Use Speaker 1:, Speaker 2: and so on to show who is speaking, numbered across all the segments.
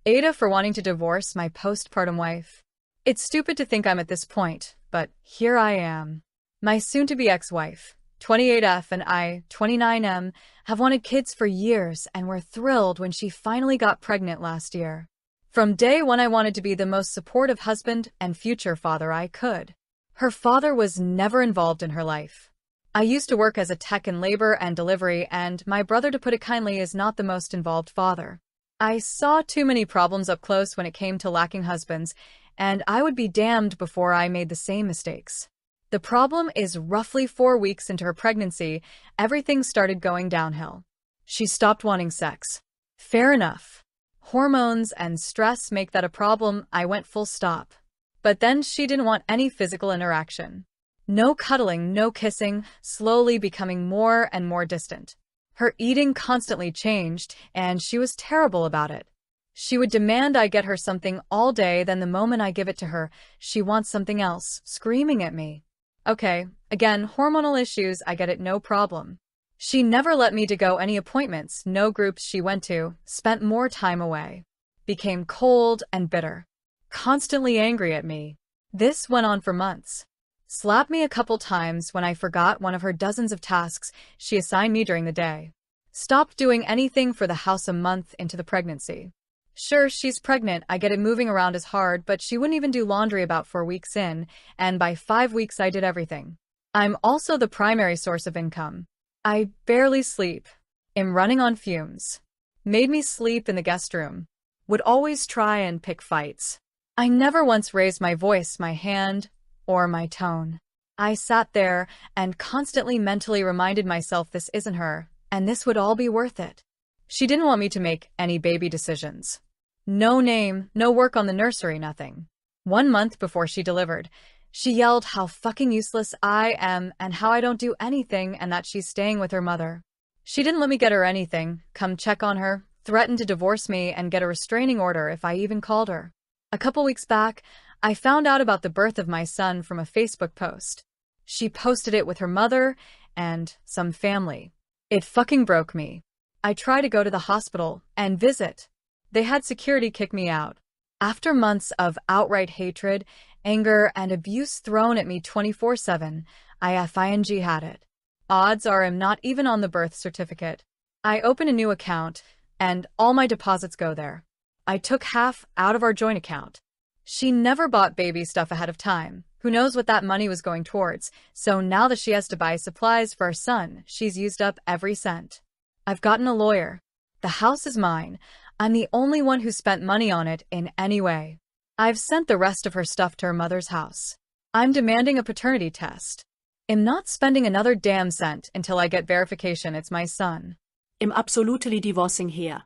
Speaker 1: AITAH for wanting to divorce my postpartum wife. It's stupid to think I'm at this point, but here I am. My soon-to-be ex-wife, 28F, and I, 29M, have wanted kids for years and were thrilled when she finally got pregnant last year. From day one, I wanted to be the most supportive husband and future father I could. Her father was never involved in her life. I used to work as a tech in labor and delivery, and my brother, to put it kindly, is not the most involved father. I saw too many problems up close when it came to lacking husbands, and I would be damned before I made the same mistakes. The problem is, roughly 4 weeks into her pregnancy, everything started going downhill. She stopped wanting sex. Fair enough. Hormones and stress make that a problem. I went full stop. But then she didn't want any physical interaction. No cuddling, no kissing, slowly becoming more and more distant. Her eating constantly changed, and she was terrible about it. She would demand I get her something all day, then the moment I give it to her, she wants something else, screaming at me. Okay, again, hormonal issues, I get it, no problem. She never let me to go any appointments, no groups she went to, spent more time away. Became cold and bitter. Constantly angry at me. This went on for months. Slapped me a couple times when I forgot one of her dozens of tasks she assigned me during the day. Stopped doing anything for the house a month into the pregnancy. Sure, she's pregnant, I get it, moving around is hard, but she wouldn't even do laundry about 4 weeks in, and by 5 weeks I did everything. I'm also the primary source of income. I barely sleep. Am running on fumes. Made me sleep in the guest room. Would always try and pick fights. I never once raised my voice, my hand, or my tone. I sat there and constantly mentally reminded myself this isn't her, and this would all be worth it. She didn't want me to make any baby decisions. No name, no work on the nursery, nothing. 1 month before she delivered, she yelled how fucking useless I am and how I don't do anything and that she's staying with her mother. She didn't let me get her anything, come check on her, threatened to divorce me and get a restraining order if I even called her. A couple weeks back, I found out about the birth of my son from a Facebook post. She posted it with her mother and some family. It fucking broke me. I tried to go to the hospital and visit. They had security kick me out. After months of outright hatred, anger, and abuse thrown at me 24/7, I finally had it. Odds are I'm not even on the birth certificate. I open a new account, and all my deposits go there. I took half out of our joint account. She never bought baby stuff ahead of time. Who knows what that money was going towards, so now that she has to buy supplies for our son, she's used up every cent. I've gotten a lawyer. The house is mine. I'm the only one who spent money on it in any way. I've sent the rest of her stuff to her mother's house. I'm demanding a paternity test. I'm not spending another damn cent until I get verification it's my son.
Speaker 2: I'm absolutely divorcing here.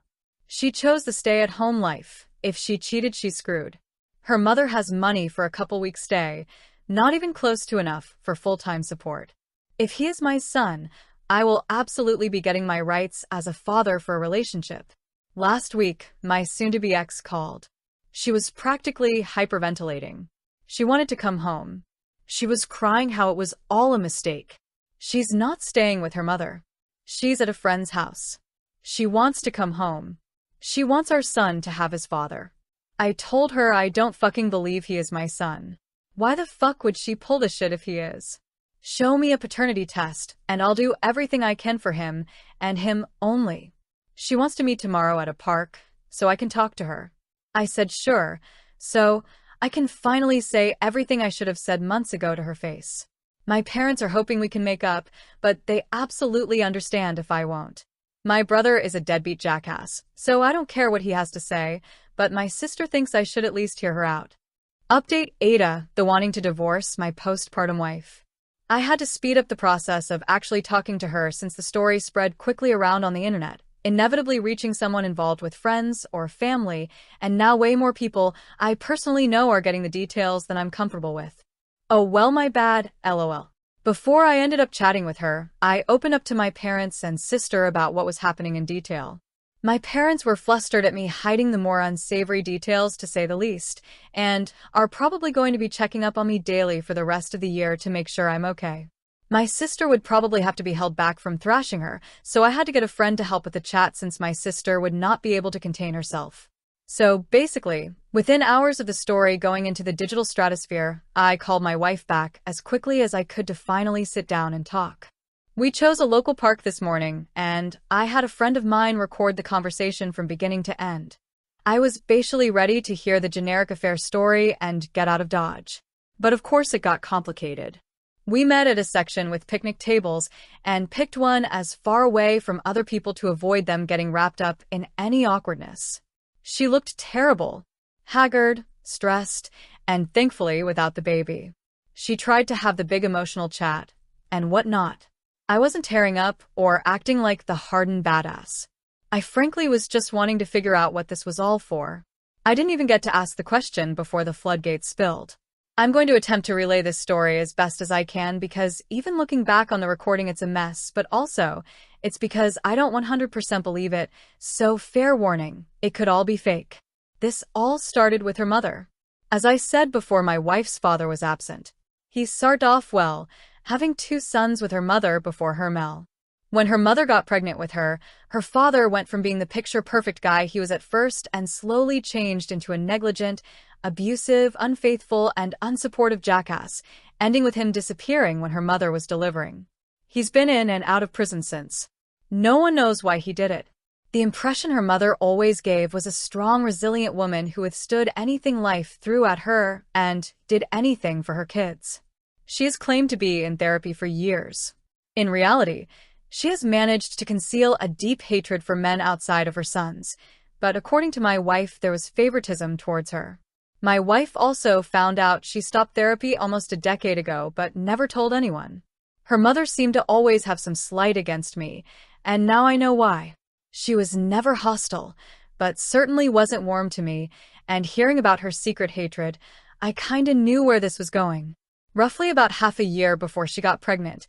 Speaker 1: She chose the stay-at-home life. If she cheated, she's screwed. Her mother has money for a couple weeks stay, not even close to enough for full-time support. If he is my son, I will absolutely be getting my rights as a father for a relationship. Last week, my soon-to-be ex called. She was practically hyperventilating. She wanted to come home. She was crying how it was all a mistake. She's not staying with her mother. She's at a friend's house. She wants to come home. She wants our son to have his father. I told her I don't fucking believe he is my son. Why the fuck would she pull this shit if he is? Show me a paternity test, and I'll do everything I can for him, and him only. She wants to meet tomorrow at a park, so I can talk to her. I said sure, so I can finally say everything I should have said months ago to her face. My parents are hoping we can make up, but they absolutely understand if I won't. My brother is a deadbeat jackass, so I don't care what he has to say, but my sister thinks I should at least hear her out. Update AITAH, the wanting to divorce my postpartum wife. I had to speed up the process of actually talking to her since the story spread quickly around on the internet, inevitably reaching someone involved with friends or family, and now way more people I personally know are getting the details than I'm comfortable with. Oh well, my bad, lol. Before I ended up chatting with her, I opened up to my parents and sister about what was happening in detail. My parents were flustered at me hiding the more unsavory details, to say the least, and are probably going to be checking up on me daily for the rest of the year to make sure I'm okay. My sister would probably have to be held back from thrashing her, so I had to get a friend to help with the chat since my sister would not be able to contain herself. So basically, within hours of the story going into the digital stratosphere, I called my wife back as quickly as I could to finally sit down and talk. We chose a local park this morning, and I had a friend of mine record the conversation from beginning to end. I was basically ready to hear the generic affair story and get out of Dodge. But of course it got complicated. We met at a section with picnic tables and picked one as far away from other people to avoid them getting wrapped up in any awkwardness. She looked terrible, haggard, stressed, and thankfully without the baby. She tried to have the big emotional chat, and whatnot. I wasn't tearing up or acting like the hardened badass. I frankly was just wanting to figure out what this was all for. I didn't even get to ask the question before the floodgates spilled. I'm going to attempt to relay this story as best as I can because even looking back on the recording it's a mess, but also it's because I don't 100% believe it, so fair warning, it could all be fake. This all started with her mother. As I said before, my wife's father was absent. He started off well, having 2 sons with her mother before her Mel. When her mother got pregnant with her, her father went from being the picture-perfect guy he was at first and slowly changed into a negligent, abusive, unfaithful, and unsupportive jackass, ending with him disappearing when her mother was delivering. He's been in and out of prison since. No one knows why he did it. The impression her mother always gave was a strong, resilient woman who withstood anything life threw at her and did anything for her kids. She has claimed to be in therapy for years. In reality, she has managed to conceal a deep hatred for men outside of her sons, but according to my wife, there was favoritism towards her. My wife also found out she stopped therapy almost a decade ago, but never told anyone. Her mother seemed to always have some slight against me, and now I know why. She was never hostile, but certainly wasn't warm to me, and hearing about her secret hatred, I kinda knew where this was going. Roughly about half a year before she got pregnant,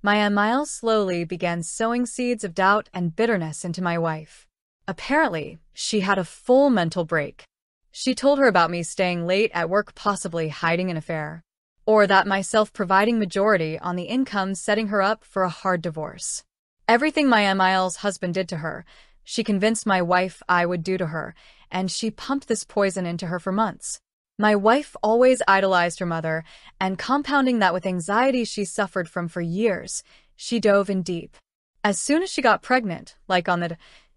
Speaker 1: my Miles slowly began sowing seeds of doubt and bitterness into my wife. Apparently, she had a full mental break. She told her about me staying late at work, possibly hiding an affair, or that my self-providing majority on the income setting her up for a hard divorce. Everything my Miles' husband did to her, she convinced my wife I would do to her, and she pumped this poison into her for months. My wife always idolized her mother, and compounding that with anxiety she suffered from for years, she dove in deep. As soon as she got pregnant,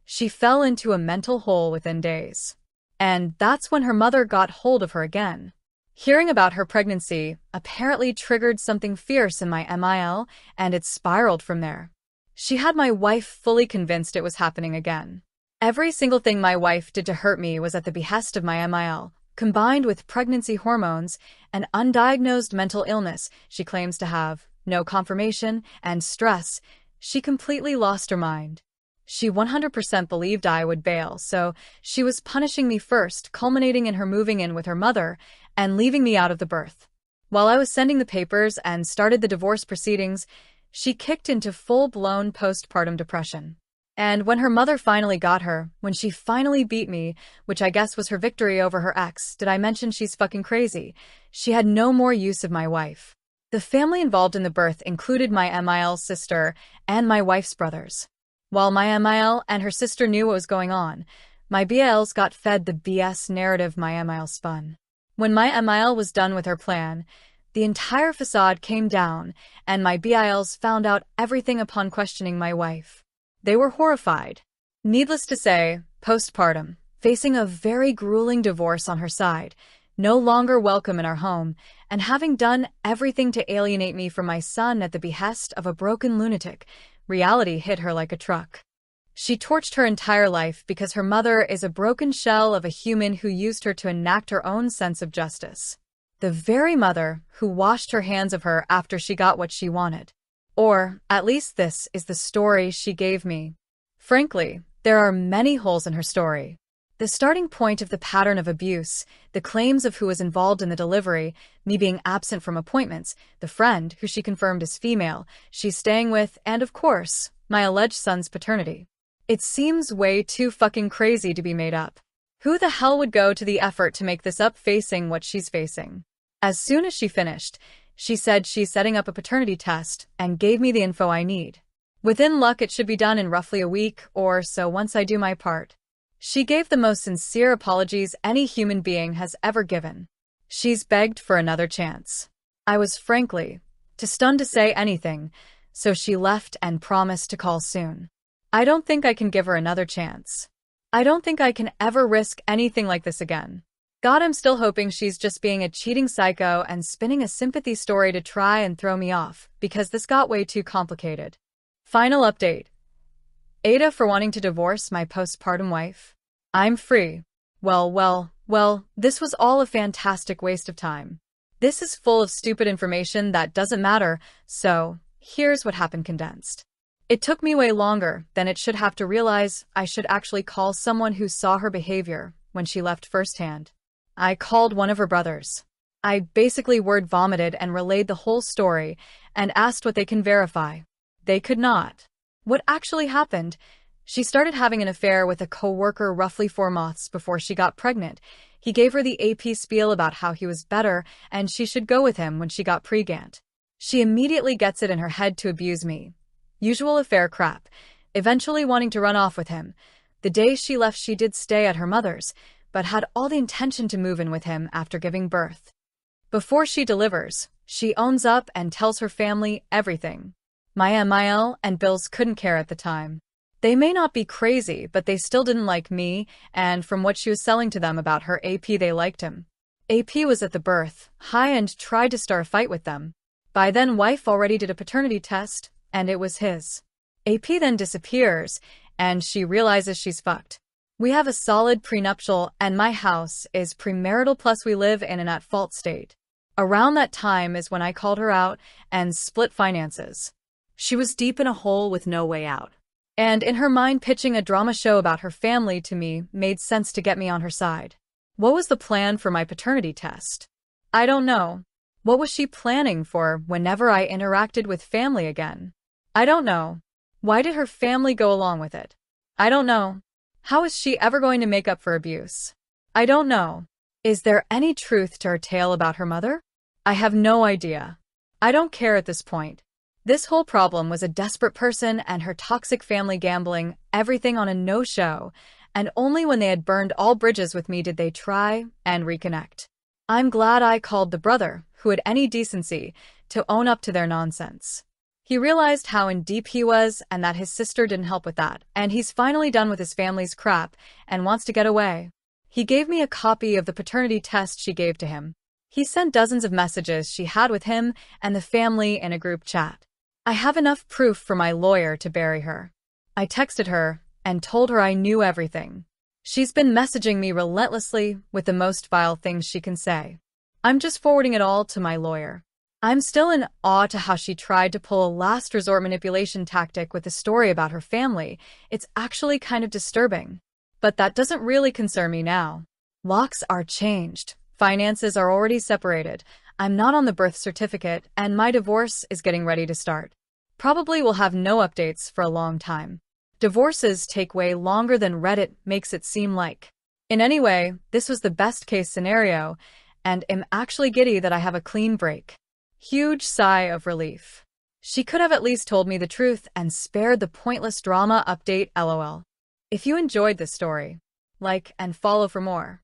Speaker 1: she fell into a mental hole within days. And that's when her mother got hold of her again. Hearing about her pregnancy apparently triggered something fierce in my MIL, and it spiraled from there. She had my wife fully convinced it was happening again. Every single thing my wife did to hurt me was at the behest of my MIL. Combined with pregnancy hormones and undiagnosed mental illness she claims to have, no confirmation, and stress, she completely lost her mind. She 100% believed I would bail, so she was punishing me first, culminating in her moving in with her mother and leaving me out of the birth. While I was sending the papers and started the divorce proceedings, she kicked into full-blown postpartum depression. And when her mother finally got her, when she finally beat me, which I guess was her victory over her ex, did I mention she's fucking crazy? She had no more use of my wife. The family involved in the birth included my MIL's sister and my wife's brothers. While my MIL and her sister knew what was going on, my BILs got fed the BS narrative my MIL spun. When my MIL was done with her plan, the entire facade came down, and my BILs found out everything upon questioning my wife. They were horrified. Needless to say, postpartum, facing a very grueling divorce on her side, no longer welcome in our home, and having done everything to alienate me from my son at the behest of a broken lunatic, reality hit her like a truck. She torched her entire life because her mother is a broken shell of a human who used her to enact her own sense of justice. The very mother who washed her hands of her after she got what she wanted. Or, at least this is the story she gave me. Frankly, there are many holes in her story. The starting point of the pattern of abuse, the claims of who was involved in the delivery, me being absent from appointments, the friend who she confirmed is female, she's staying with, and of course, my alleged son's paternity. It seems way too fucking crazy to be made up. Who the hell would go to the effort to make this up facing what she's facing? As soon as she finished, she said she's setting up a paternity test and gave me the info I need. Within luck, it should be done in roughly a week or so once I do my part. She gave the most sincere apologies any human being has ever given. She's begged for another chance. I was frankly too stunned to say anything, so she left and promised to call soon. I don't think I can give her another chance. I don't think I can ever risk anything like this again. God, I'm still hoping she's just being a cheating psycho and spinning a sympathy story to try and throw me off, because this got way too complicated. Final update. AITAH for wanting to divorce my postpartum wife. I'm free. Well, this was all a fantastic waste of time. This is full of stupid information that doesn't matter, so here's what happened condensed. It took me way longer than it should have to realize I should actually call someone who saw her behavior when she left firsthand. I called one of her brothers. I basically word vomited and relayed the whole story and asked what they can verify. They could not. What actually happened? She started having an affair with a co-worker roughly 4 months before she got pregnant. He gave her the AP spiel about how he was better and she should go with him when she got pregnant. She immediately gets it in her head to abuse me. Usual affair crap. Eventually wanting to run off with him. The day she left, she did stay at her mother's, but had all the intention to move in with him after giving birth. Before she delivers, she owns up and tells her family everything. Mile and Bills couldn't care at the time. They may not be crazy, but they still didn't like me, and from what she was selling to them about her AP, they liked him. AP was at the birth, high, and tried to start a fight with them. By then, wife already did a paternity test, and it was his. AP then disappears, and she realizes she's fucked. We have a solid prenuptial, and my house is premarital, plus we live in an at-fault state. Around that time is when I called her out and split finances.
Speaker 2: She was deep in a hole with no way out.
Speaker 1: And in her mind, pitching a drama show about her family to me made sense to get me on her side. What was the plan for my paternity test? I don't know. What was she planning for whenever I interacted with family again? I don't know. Why did her family go along with it? I don't know. How is she ever going to make up for abuse? I don't know. Is there any truth to her tale about her mother? I have no idea. I don't care at this point. This whole problem was a desperate person and her toxic family gambling everything on a no-show, and only when they had burned all bridges with me did they try and reconnect. I'm glad I called the brother, who had any decency, to own up to their nonsense. He realized how in deep he was and that his sister didn't help with that, and he's finally done with his family's crap and wants to get away. He gave me a copy of the paternity test she gave to him. He sent dozens of messages she had with him and the family in a group chat. I have enough proof for my lawyer to bury her. I texted her and told her I knew everything. She's been messaging me relentlessly with the most vile things she can say. I'm just forwarding it all to my lawyer. I'm still in awe to how she tried to pull a last resort manipulation tactic with a story about her family. It's actually kind of disturbing. But that doesn't really concern me now. Locks are changed. Finances are already separated. I'm not on the birth certificate, and my divorce is getting ready to start. Probably will have no updates for a long time. Divorces take way longer than Reddit makes it seem like. In any way, this was the best case scenario, and am actually giddy that I have a clean break. Huge sigh of relief. She could have at least told me the truth and spared the pointless drama update, lol. If you enjoyed this story, like and follow for more.